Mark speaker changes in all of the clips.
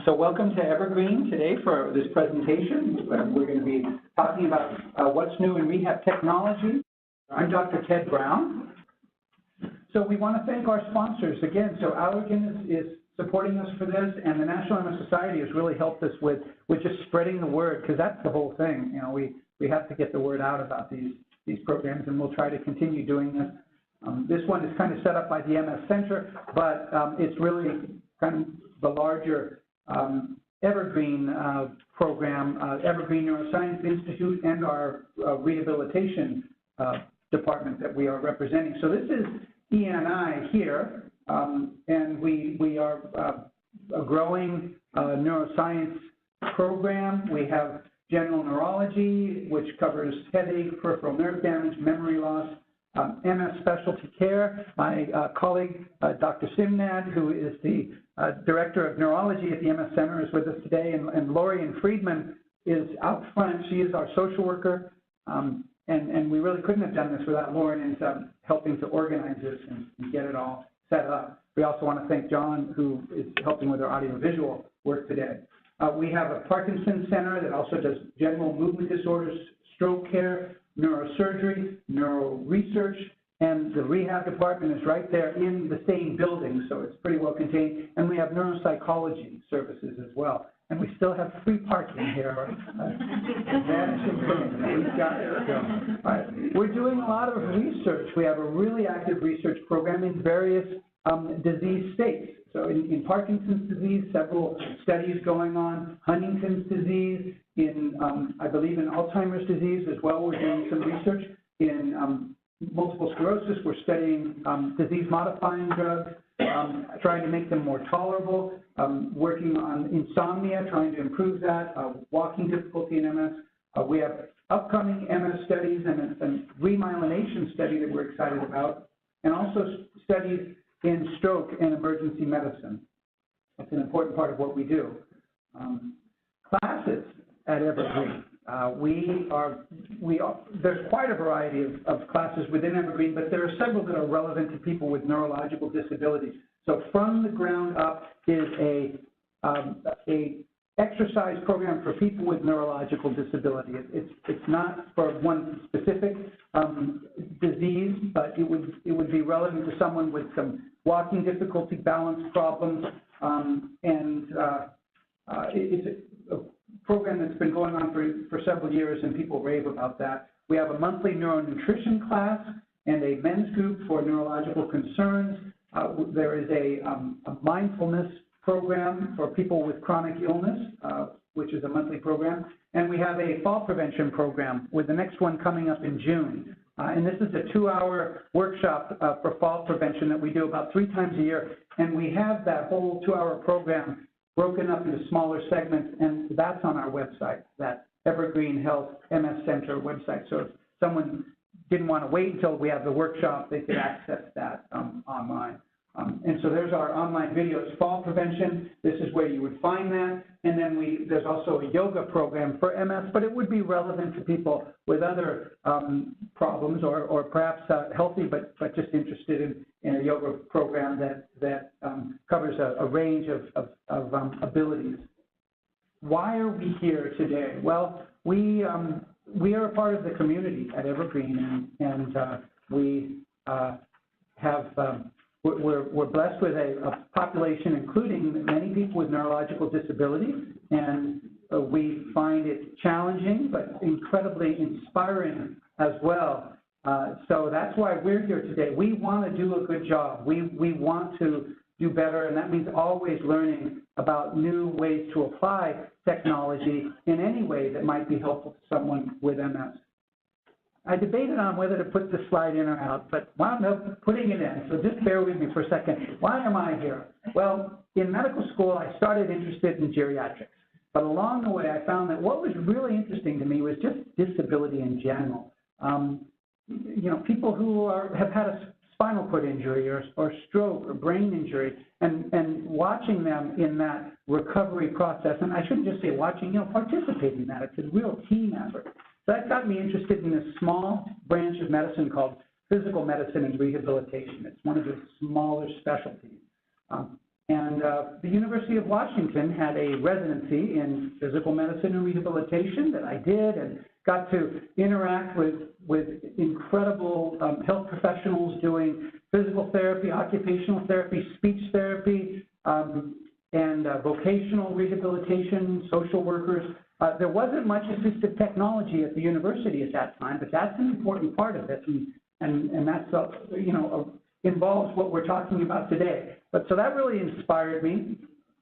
Speaker 1: So welcome to Evergreen today for this presentation. We're going to be talking about what's new in rehab technology. I'm Dr. Ted Brown. So we want to thank our sponsors again. So Allergan is supporting us for this, and the National MS Society has really helped us with just spreading the word, because that's the whole thing. You know, we have to get the word out about these programs, and we'll try to continue doing this. This one is kind of set up by the MS Center, but it's really kind of the larger Evergreen program, Evergreen Neuroscience Institute, and our rehabilitation department that we are representing. So this is E&I here, and we are a growing neuroscience program. We have general neurology, which covers headache, peripheral nerve damage, memory loss, MS specialty care. My colleague, Dr. Simnad, who is the Director of Neurology at the MS Center, is with us today, and Lori Friedman is out front. She is our social worker, and we really couldn't have done this without Lauren helping to organize this and get it all set up. We also want to thank John, who is helping with our audiovisual work today. We have a Parkinson's Center that also does general movement disorders, stroke care, neurosurgery, neuro research, and the rehab department is right there in the same building, so it's pretty well contained. And we have neuropsychology services as well. And we still have free parking here. We're doing a lot of research. We have a really active research program in various disease states. So in Parkinson's disease, several studies going on. Huntington's disease, I believe in Alzheimer's disease as well, we're doing some research. In multiple sclerosis, we're studying disease-modifying drugs, trying to make them more tolerable, working on insomnia, trying to improve that, walking difficulty in MS. We have upcoming MS studies and a remyelination study that we're excited about, and also studies in stroke and emergency medicine. That's an important part of what we do. Classes at Evergreen. There's quite a variety of classes within Evergreen, but there are several that are relevant to people with neurological disabilities. So From the Ground Up is a exercise program for people with neurological disability. It's not for one specific disease, but it would be relevant to someone with some walking difficulty, balance problems, and it's a program that's been going on for several years, and people rave about that. We have a monthly neuronutrition class and a men's group for neurological concerns. There is a mindfulness program for people with chronic illness, which is a monthly program. And we have a fall prevention program, with the next one coming up in June. And this is a 2-hour workshop for fall prevention that we do about 3 times a year. And we have that whole 2-hour program broken up into smaller segments, and that's on our website, that EvergreenHealth MS Center website. So if someone didn't want to wait until we have the workshop, they could access that online. And so there's our online videos, fall prevention. This is where you would find that. And then there's also a yoga program for MS, but it would be relevant to people with other problems, or perhaps healthy, but just interested in a yoga program that covers a range of abilities. Why are we here today? Well, we are a part of the community at Evergreen, and we have we're blessed with a population including many people with neurological disabilities, and we find it challenging but incredibly inspiring as well. So that's why we're here today. We want to do a good job. We want to do better, and that means always learning about new ways to apply technology in any way that might be helpful to someone with MS. I debated on whether to put the slide in or out, but wound up putting it in, so just bear with me for a second. Why am I here? Well, in medical school, I started interested in geriatrics, but along the way, I found that what was really interesting to me was just disability in general. You know, people who have had a spinal cord injury or stroke or brain injury, and watching them in that recovery process, and I shouldn't just say watching, you know, participating in that. It's a real team effort. So that got me interested in this small branch of medicine called physical medicine and rehabilitation. It's one of the smaller specialties. And the University of Washington had a residency in physical medicine and rehabilitation that I did, and got to interact with incredible health professionals doing physical therapy, occupational therapy, speech therapy, and vocational rehabilitation, social workers. There wasn't much assistive technology at the university at that time, but that's an important part of it, and that's, involves what we're talking about today. But so that really inspired me.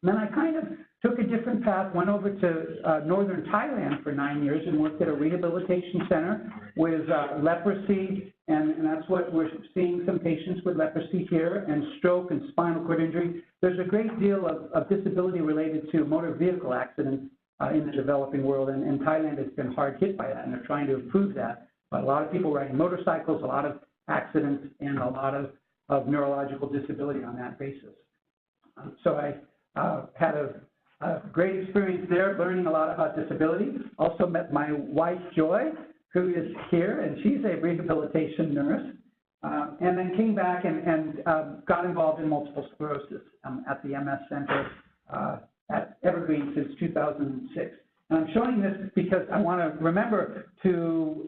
Speaker 1: Then I kind of took a different path, went over to northern Thailand for 9 years and worked at a rehabilitation center with leprosy, and that's what we're seeing some patients with leprosy here, and stroke and spinal cord injury. There's a great deal of disability related to motor vehicle accidents in the developing world, and Thailand has been hard hit by that, and they're trying to improve that. But a lot of people riding motorcycles, a lot of accidents, and a lot of neurological disability on that basis. So I had a great experience there, learning a lot about disability. Also met my wife, Joy, who is here, and she's a rehabilitation nurse. And then came back and got involved in multiple sclerosis at the MS Center at Evergreen since 2006. And I'm showing this because I want to remember to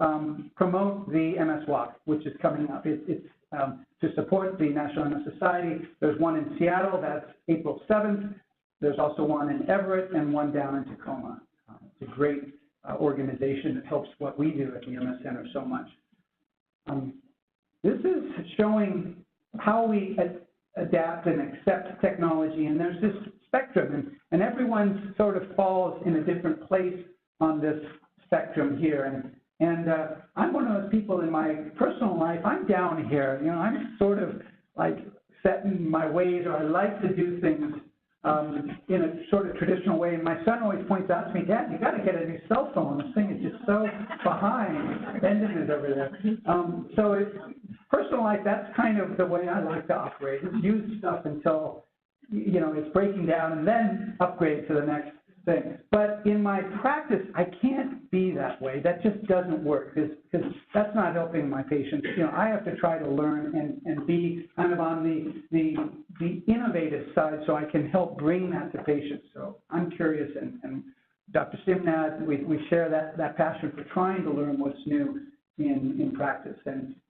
Speaker 1: promote the MS Walk, which is coming up. It's to support the National MS Society. There's one in Seattle, that's April 7th. There's also one in Everett and one down in Tacoma. It's a great organization that helps what we do at the MS Center so much. This is showing how we adapt and accept technology, and there's this spectrum, and everyone sort of falls in a different place on this spectrum here. And I'm one of those people in my personal life, I'm down here. I'm sort of like set in my ways, or I like to do things in a sort of traditional way. And my son always points out to me, Dad, you got to get a new cell phone. This thing is just so behind. Bendon is over there. So it's personal life, that's kind of the way I like to operate. Is use stuff until, it's breaking down, and then upgrade to the next thing. But in my practice, I can't be that way. That just doesn't work, because that's not helping my patients. I have to try to learn and be kind of on the innovative side, so I can help bring that to patients. So I'm curious, and Dr. Simnad, we share that passion for trying to learn what's new in practice.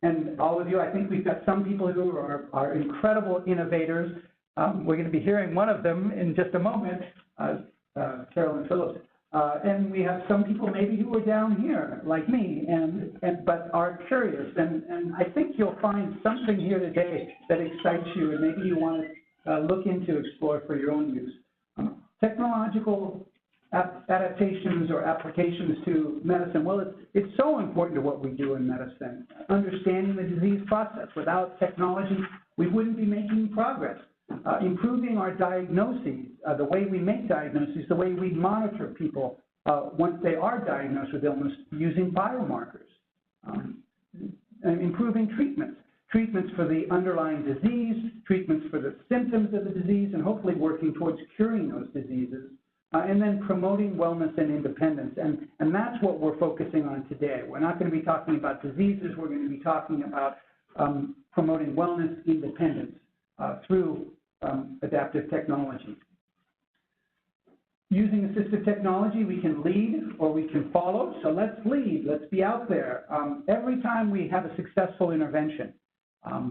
Speaker 1: And all of you, I think we've got some people who are incredible innovators. We're going to be hearing one of them in just a moment, Carolyn Phillips. And we have some people maybe who are down here, like me, but are curious. And I think you'll find something here today that excites you, and maybe you want to look into, explore for your own use. Technological adaptations or applications to medicine, well, it's so important to what we do in medicine. Understanding the disease process. Without technology, we wouldn't be making progress. Improving our diagnoses, the way we make diagnoses, the way we monitor people once they are diagnosed with illness using biomarkers. And improving treatments for the underlying disease, treatments for the symptoms of the disease, and hopefully working towards curing those diseases. And then promoting wellness and independence. And that's what we're focusing on today. We're not going to be talking about diseases. We're going to be talking about promoting wellness, independence through adaptive technology. Using assistive technology, we can lead or we can follow. So let's lead. Let's be out there. Every time we have a successful intervention,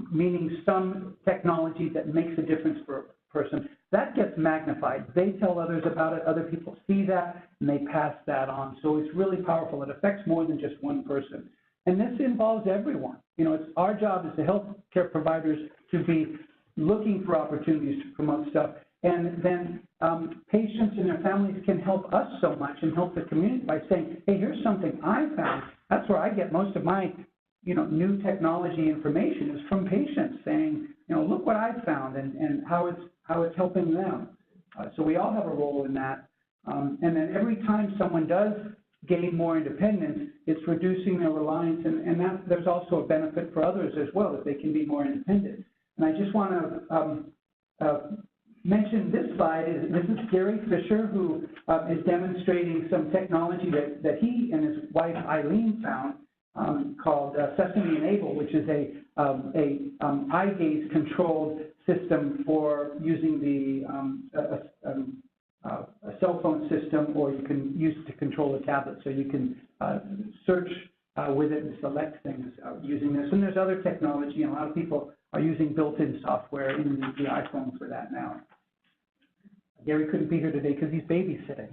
Speaker 1: meaning some technology that makes a difference for a person, that gets magnified. They tell others about it. Other people see that, and they pass that on. So it's really powerful. It affects more than just one person. And this involves everyone. It's our job as the healthcare providers to be looking for opportunities to promote stuff. And then patients and their families can help us so much and help the community by saying, hey, here's something I found. That's where I get most of my new technology information is from patients saying, look what I found and how it's helping them. So we all have a role in that. And then every time someone does gain more independence, it's reducing their reliance, and that there's also a benefit for others as well, that they can be more independent. And I just want to mention this slide. This is Gary Fisher, who is demonstrating some technology that he and his wife Eileen found. called Sesame Enable, which is a eye gaze controlled system for using a cell phone system, or you can use it to control a tablet. So you can search with it and select things using this. And there's other technology, and a lot of people are using built-in software in the iPhone for that now. Gary couldn't be here today because he's babysitting.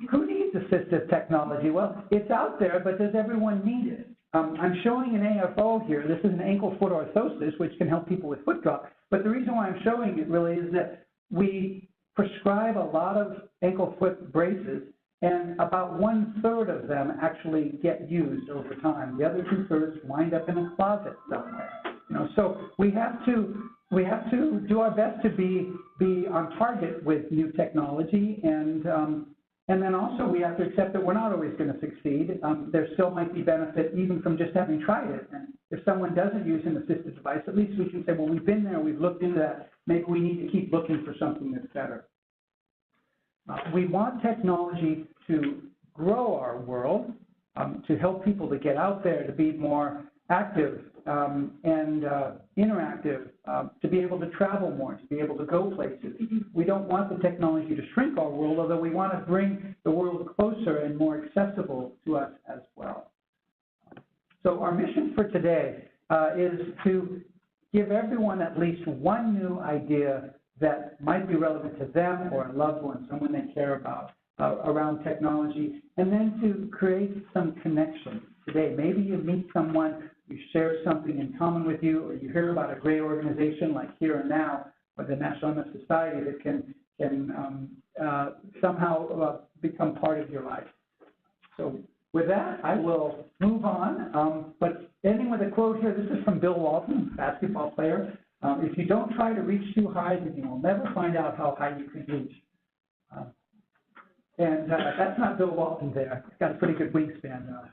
Speaker 1: Who needs assistive technology? Well, it's out there, but does everyone need it? I'm showing an AFO here. This is an ankle-foot orthosis, which can help people with foot drop. But the reason why I'm showing it really is that we prescribe a lot of ankle-foot braces, and about 1/3 of them actually get used over time. The other 2/3 wind up in a closet somewhere. So we have to do our best to be on target with new technology, and then also we have to accept that we're not always going to succeed. There still might be benefit even from just having tried it. And if someone doesn't use an assistive device, at least we can say, well, we've been there, we've looked into that. Maybe we need to keep looking for something that's better. We want technology to grow our world, to help people to get out there, to be more active and interactive, to be able to travel more, to be able to go places. We don't want the technology to shrink our world, although we want to bring the world closer and more accessible to us as well. So our mission for today is to give everyone at least one new idea that might be relevant to them or a loved one, someone they care about, around technology, and then to create some connection today. Maybe you meet someone, you share something in common with you, or you hear about a great organization like Here and Now or the National MS Society that can somehow become part of your life. So with that, I will move on. But ending with a quote here, this is from Bill Walton, basketball player. If you don't try to reach too high, then you will never find out how high you can reach. And that's not Bill Walton there. He's got a pretty good wingspan, though.